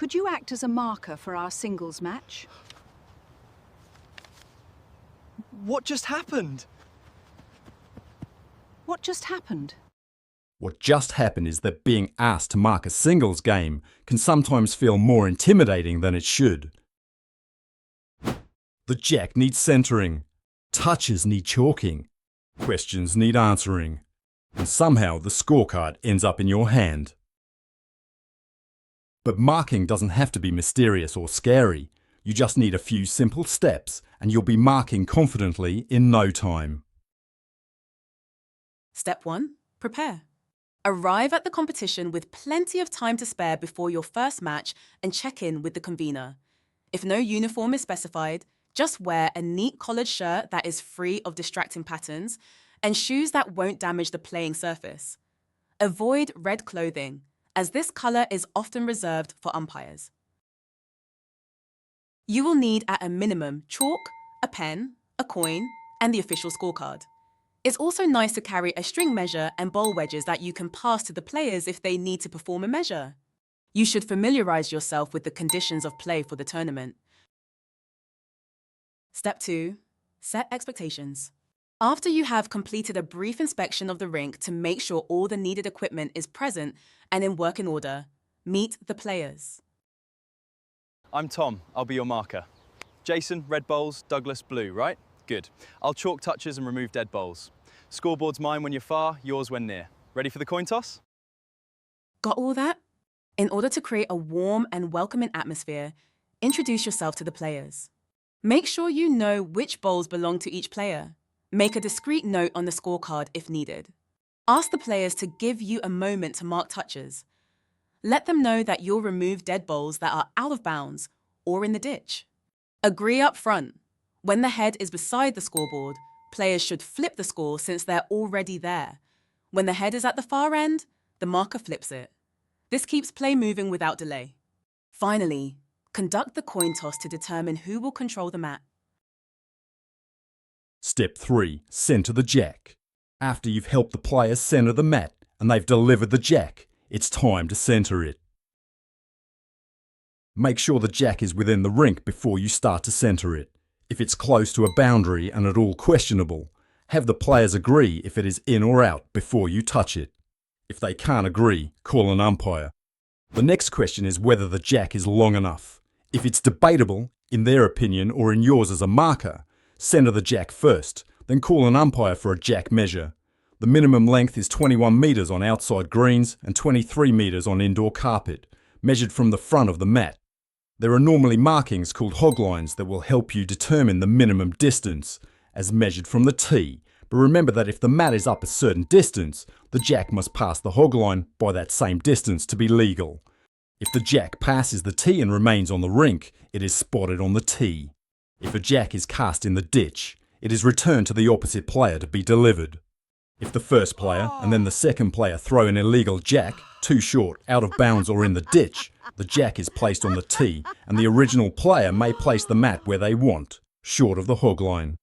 Could you act as a marker for our singles match? What just happened? What just happened? What just happened is that being asked to mark a singles game can sometimes feel more intimidating than it should. The jack needs centering, touches need chalking, questions need answering, and somehow the scorecard ends up in your hand. But marking doesn't have to be mysterious or scary. You just need a few simple steps and you'll be marking confidently in no time. Step 1. Prepare. Arrive at the competition with plenty of time to spare before your first match and check in with the convener. If no uniform is specified, just wear a neat collared shirt that is free of distracting patterns and shoes that won't damage the playing surface. Avoid red clothing, as this colour is often reserved for umpires. You will need at a minimum chalk, a pen, a coin, and the official scorecard. It's also nice to carry a string measure and bowl wedges that you can pass to the players if they need to perform a measure. You should familiarise yourself with the conditions of play for the tournament. Step 2. Set expectations. After you have completed a brief inspection of the rink to make sure all the needed equipment is present and in working order, meet the players. I'm Tom, I'll be your marker. Jason, red bowls, Douglas, blue, right? Good. I'll chalk touches and remove dead bowls. Scoreboard's mine when you're far, yours when near. Ready for the coin toss? Got all that? In order to create a warm and welcoming atmosphere, introduce yourself to the players. Make sure you know which bowls belong to each player. Make a discreet note on the scorecard if needed. Ask the players to give you a moment to mark touches. Let them know that you'll remove dead bowls that are out of bounds or in the ditch. Agree up front. When the head is beside the scoreboard, players should flip the score since they're already there. When the head is at the far end, the marker flips it. This keeps play moving without delay. Finally, conduct the coin toss to determine who will control the mat. Step 3. Centre the jack. After you've helped the players centre the mat and they've delivered the jack, it's time to centre it. Make sure the jack is within the rink before you start to centre it. If it's close to a boundary and at all questionable, have the players agree if it is in or out before you touch it. If they can't agree, call an umpire. The next question is whether the jack is long enough. If it's debatable, in their opinion or in yours as a marker, centre the jack first, then call an umpire for a jack measure. The minimum length is 21 metres on outside greens and 23 metres on indoor carpet, measured from the front of the mat. There are normally markings called hog lines that will help you determine the minimum distance, as measured from the tee, but remember that if the mat is up a certain distance, the jack must pass the hog line by that same distance to be legal. If the jack passes the tee and remains on the rink, it is spotted on the tee. If a jack is cast in the ditch, it is returned to the opposite player to be delivered. If the first player and then the second player throw an illegal jack, too short, out of bounds or in the ditch, the jack is placed on the tee and the original player may place the mat where they want, short of the hog line.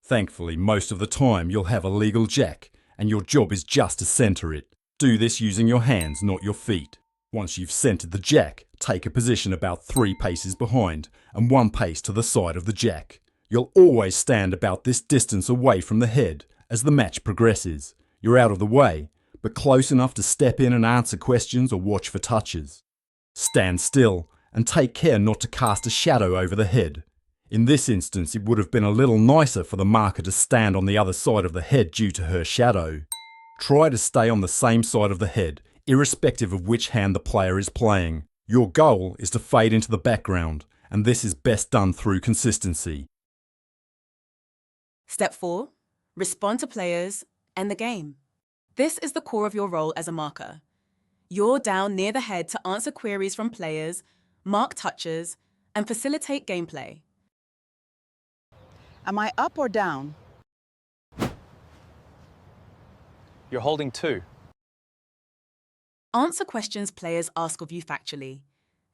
Thankfully, most of the time you'll have a legal jack and your job is just to centre it. Do this using your hands, not your feet. Once you've centred the jack, take a position about 3 paces behind and 1 pace to the side of the jack. You'll always stand about this distance away from the head as the match progresses. You're out of the way, but close enough to step in and answer questions or watch for touches. Stand still and take care not to cast a shadow over the head. In this instance, it would have been a little nicer for the marker to stand on the other side of the head due to her shadow. Try to stay on the same side of the head, irrespective of which hand the player is playing. Your goal is to fade into the background, and this is best done through consistency. Step 4. Respond to players and the game. This is the core of your role as a marker. You're down near the head to answer queries from players, mark touches, and facilitate gameplay. Am I up or down? You're holding 2. Answer questions players ask of you factually.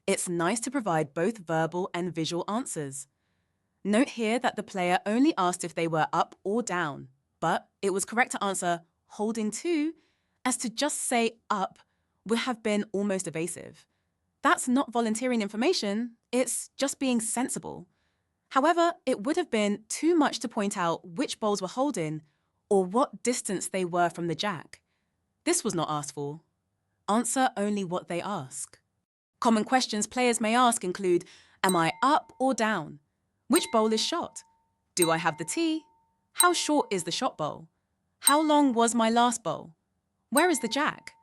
It's nice to provide both verbal and visual answers. Note here that the player only asked if they were up or down, but it was correct to answer holding 2, as to just say up would have been almost evasive. that's not volunteering information, it's just being sensible. However, it would have been too much to point out which bowls were holding or what distance they were from the jack. This was not asked for. Answer only what they ask. Common questions players may ask include, am I up or down? Which bowl is shot? Do I have the tee? How short is the shot bowl? How long was my last bowl? Where is the jack?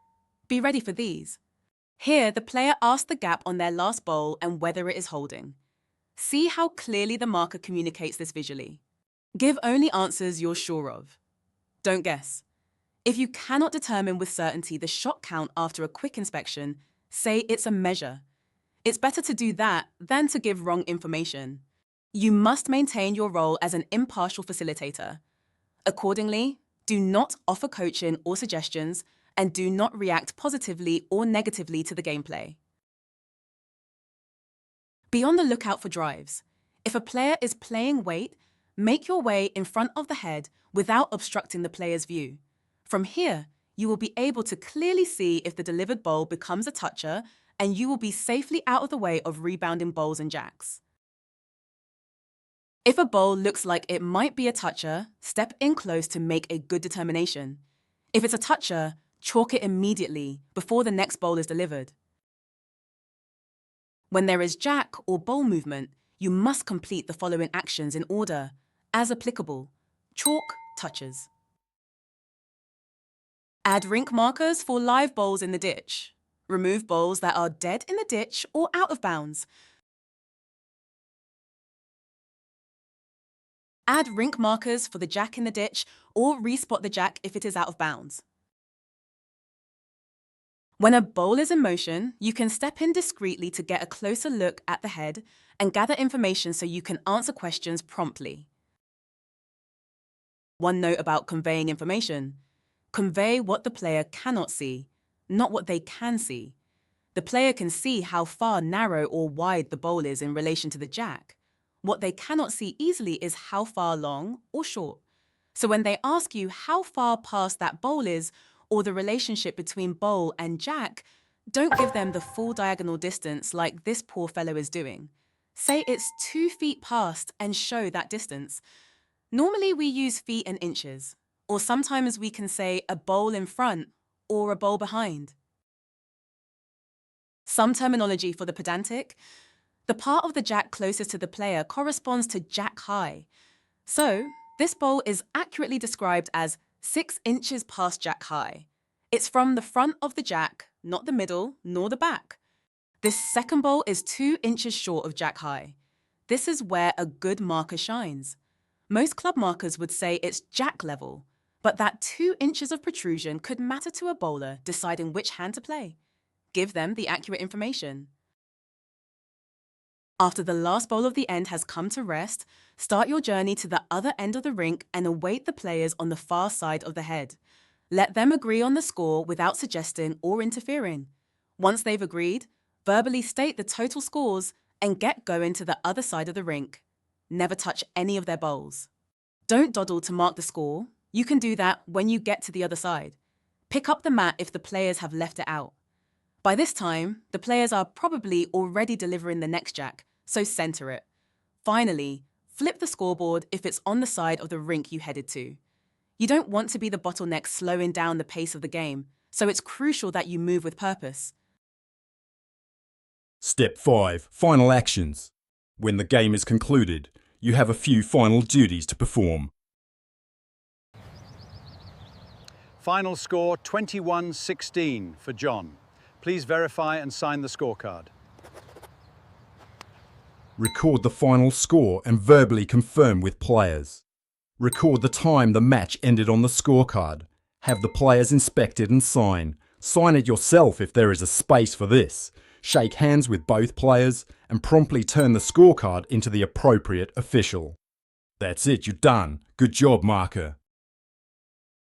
Be ready for these. Here, the player asks the gap on their last bowl and whether it is holding. See how clearly the marker communicates this visually. Give only answers you're sure of. Don't guess. If you cannot determine with certainty the shot count after a quick inspection, say it's a measure. It's better to do that than to give wrong information. You must maintain your role as an impartial facilitator. Accordingly, do not offer coaching or suggestions and do not react positively or negatively to the gameplay. Be on the lookout for drives. If a player is playing weight, make your way in front of the head without obstructing the player's view. From here, you will be able to clearly see if the delivered bowl becomes a toucher, and you will be safely out of the way of rebounding bowls and jacks. If a bowl looks like it might be a toucher, step in close to make a good determination. If it's a toucher, chalk it immediately before the next bowl is delivered. When there is jack or bowl movement, you must complete the following actions in order, as applicable. Chalk touches. Add rink markers for live bowls in the ditch. Remove bowls that are dead in the ditch or out of bounds. Add rink markers for the jack in the ditch or respot the jack if it is out of bounds. When a bowl is in motion, you can step in discreetly to get a closer look at the head and gather information so you can answer questions promptly. One note about conveying information. Convey what the player cannot see, not what they can see. The player can see how far narrow or wide the bowl is in relation to the jack. What they cannot see easily is how far long or short. So when they ask you how far past that bowl is, or the relationship between bowl and jack, don't give them the full diagonal distance like this poor fellow is doing. Say it's 2 feet past and show that distance. Normally we use feet and inches, or sometimes we can say a bowl in front or a bowl behind. Some terminology for the pedantic. The part of the jack closest to the player corresponds to jack high. So, this bowl is accurately described as 6 inches past jack high. It's from the front of the jack, not the middle nor the back. This second bowl is 2 inches short of jack high. This is where a good marker shines. Most club markers would say it's jack level, but that 2 inches of protrusion could matter to a bowler deciding which hand to play. Give them the accurate information. After the last bowl of the end has come to rest, start your journey to the other end of the rink and await the players on the far side of the head. Let them agree on the score without suggesting or interfering. Once they've agreed, verbally state the total scores and get going to the other side of the rink. Never touch any of their bowls. Don't dawdle to mark the score. You can do that when you get to the other side. Pick up the mat if the players have left it out. By this time, the players are probably already delivering the next jack, so center it. Finally, flip the scoreboard if it's on the side of the rink you headed to. You don't want to be the bottleneck slowing down the pace of the game, so it's crucial that you move with purpose. Step 5. Final actions. When the game is concluded, you have a few final duties to perform. Final score 21-16 for John. Please verify and sign the scorecard. Record the final score and verbally confirm with players. Record the time the match ended on the scorecard. Have the players inspected and sign. Sign it yourself if there is a space for this. Shake hands with both players and promptly turn the scorecard into the appropriate official. That's it, you're done. Good job, marker.